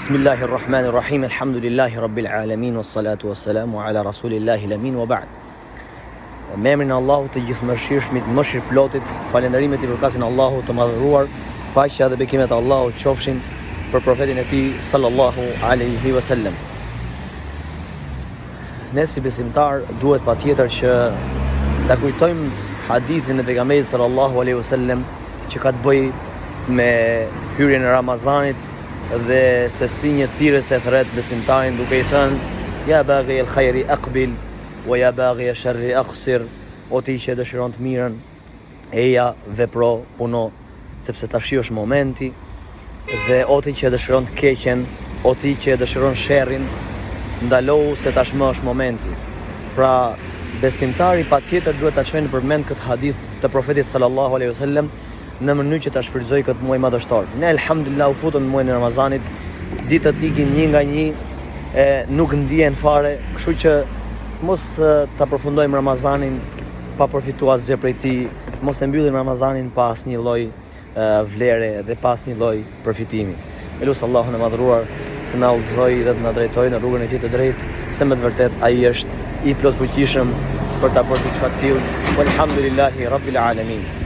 Bismillahirrahmanirrahim, alhamdulillahi rabbil alamin, wassalatu wassalamu ala rasulillahi lamin, wa ba'd. Me emrin e Allahut të gjithëmëshirshmit, mëshirëplotit, falënderimet i përkasin Allahut të madhëruar, paqja dhe bekimet e Allahut qofshin për profetin e tij sallallahu alaihi wasallam. Ne si besimtar duhet patjetër që ta kujtojmë hadithin e pejgamberit sallallahu alaihi wasallam që ka të bëjë me hyrjen e Ramazanit dhe se si një thirrës e thret besimtarin duke i thënë: ja baghi el khairi aqbil wa ya baghi el sharri aqsir, o ti që dëshiron të mirën, eja, vepro, puno, sepse tash është momenti, dhe o ti që dëshiron të keqen, o ti që dëshiron sherrin, ndalohu se tashmë është momenti. Pra, besimtari patjetër duhet ta çojë në përmend këtë hadith të profetit sallallahu alaihi wasallam në mënyrë që ta shfrytëzoj këtë muaj madhështor. Ne elhamdulillah u futëm në muajin e Ramazanit, ditët ikin një nga një, nuk ndihen fare, kështu që mos ta përfundojmë Ramazanin pa përfituar asgjë prej tij, mos e mbyllim Ramazanin pa asnjë lloj vlere dhe pa asnjë lloj përfitimi. Elus Allahun e madhëruar të na udhëzojë dhe të na drejtojë në rrugën e tij të drejtë, se me të vërtetë ai është i plotfuqishëm për ta bërë diçka të tillë. Walhamdulillahi rabbil alamin.